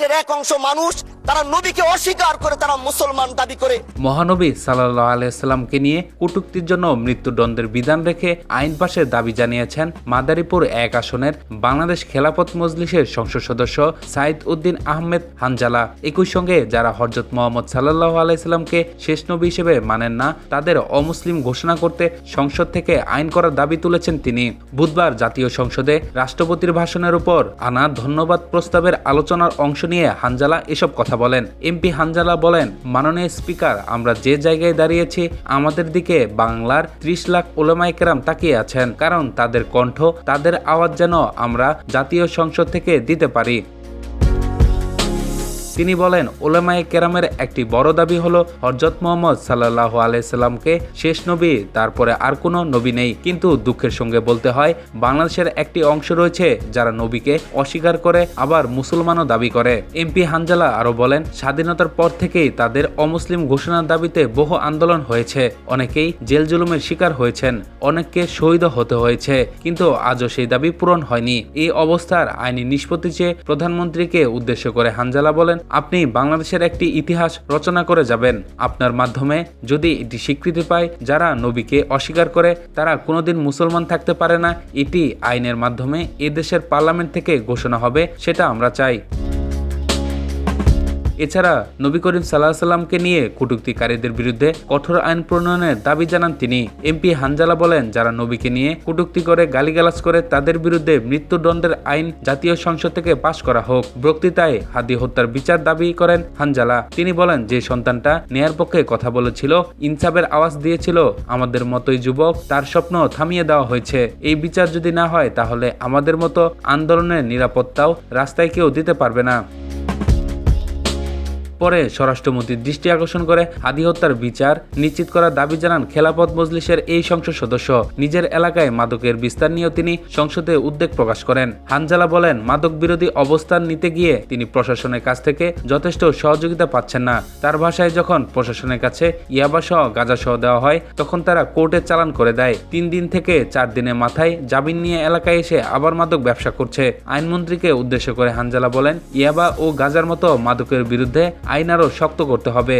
উম্মাতের এক অংশ মানুষ তারা নবীকে অস্বীকার করে, তারা মুসলমান দাবি করে। মহানবী সাল্লাল্লাহু আলাইহি সাল্লামকে নিয়ে কটূক্তির জন্য মৃত্যুদণ্ডের বিধান রেখে আইন পাশের দাবি জানিয়েছেন মাদারীপুর 1 আসনের বাংলাদেশ খেলাফত মজলিসের সংসদ সদস্য সাইদ উদ্দিন আহমেদ হানজালা। একই সঙ্গে যারা হযরত মুহাম্মদ সাল্লাল্লাহু আলাইহি সাল্লামকে শেষ নবী হিসেবে মানেন না, তাদের অমুসলিম ঘোষণা করতে সংসদ থেকে আইন করার দাবি তুলেছেন তিনি। বুধবার জাতীয় সংসদে রাষ্ট্রপতির ভাষণের উপর আনা ধন্যবাদ প্রস্তাবের আলোচনার অংশ নিয়ে হানজালা এসব কথা বলেন। এমপি হানজালা বলেন, মাননীয় স্পিকার, আমরা যে জায়গায় দাঁড়িয়েছি আমাদের দিকে বাংলার 30 লাখ উলামায়ে কেরাম তাকিয়ে আছেন, কারণ তাদের কণ্ঠ, তাদের আওয়াজ যেন আমরা জাতীয় সংসদ থেকে দিতে পারি। তিনি বলেন, উলামায়ে কেরামের একটি বড় দাবি হলো হযরত মুহাম্মদ সাল্লাল্লাহু আলাইহি সাল্লামকে শেষ নবী, তারপরে আর কোনো নবী নেই। কিন্তু দুঃখের সঙ্গে বলতে হয়, বাংলাদেশের একটি অংশ রয়েছে যারা নবীকে অস্বীকার করে, আবার মুসলমানও দাবি করে। এমপি হানজালা আরো বলেন, স্বাধীনতার পর থেকেই তাদের অমুসলিম ঘোষণার দাবিতে বহু আন্দোলন হয়েছে, অনেকেই জেল জুলুমের শিকার হয়েছেন, অনেককে শহীদ হতে হয়েছে, কিন্তু আজও সেই দাবি পূরণ হয়নি। এই অবস্থার আইনি নিষ্পত্তি চেয়ে প্রধানমন্ত্রীকে উদ্দেশ্য করে হানজালা বলেন, আপনি বাংলাদেশের একটি ইতিহাস রচনা করে যাবেন। আপনার মাধ্যমে যদি এটি স্বীকৃতি পায়, যারা নবীকে অস্বীকার করে তারা কোনোদিন মুসলমান থাকতে পারে না, এটি আইনের মাধ্যমে এদেশের পার্লামেন্ট থেকে ঘোষণা হবে, সেটা আমরা চাই। এছাড়া নবী করিম সাল্লাল্লাহু আলাইহি সাল্লামকে নিয়ে কটূক্তিকারীদের বিরুদ্ধে কঠোর আইন প্রণয়নের দাবি জানান তিনি। এমপি হানজালা বলেন, যারা নবীকে নিয়ে কটূক্তি করে, গালিগালাজ করে, তাদের বিরুদ্ধে মৃত্যুদণ্ডের আইন জাতীয় সংসদ থেকে পাশ করা হোক। বক্তৃতায় হাদি হত্যার বিচার দাবি করেন হানজালা। তিনি বলেন, যে সন্তানটা ন্যায়ের পক্ষে কথা বলেছিল, ইনসাফের আওয়াজ দিয়েছিল, আমাদের মতোই যুবক, তার স্বপ্ন থামিয়ে দেওয়া হয়েছে। এই বিচার যদি না হয়, তাহলে আমাদের মতো আন্দোলনের নিরাপত্তাও রাস্তায় কেউ দিতে পারবে না। পরে স্বরাষ্ট্রমন্ত্রীর দৃষ্টি আকর্ষণ করে হাদি হত্যার বিচার নিশ্চিত করার দাবি জানান খেলাফত মজলিসের এই সংসদ সদস্য। নিজের এলাকায় মাদকের বিস্তার নিয়েও তিনি সংসদে উদ্বেগ প্রকাশ করেন। হানজালা বলেন, মাদক বিরোধী অবস্থান নিতে গিয়ে তিনি প্রশাসনের কাছ থেকে যথেষ্ট সহযোগিতা পাচ্ছেন না। তার ভাষায়, যখন প্রশাসনের কাছে ইয়াবা সহ গাঁজা সহ দেওয়া হয়, তখন তারা কোর্টে চালান করে দেয়। 3 দিন থেকে 4 দিনের মাথায় জামিন নিয়ে এলাকায় এসে আবার মাদক ব্যবসা করছে। আইনমন্ত্রীকে উদ্দেশ্য করে হানজালা বলেন, ইয়াবা ও গাঁজার মতো মাদকের বিরুদ্ধে আইন আরও শক্ত করতে হবে।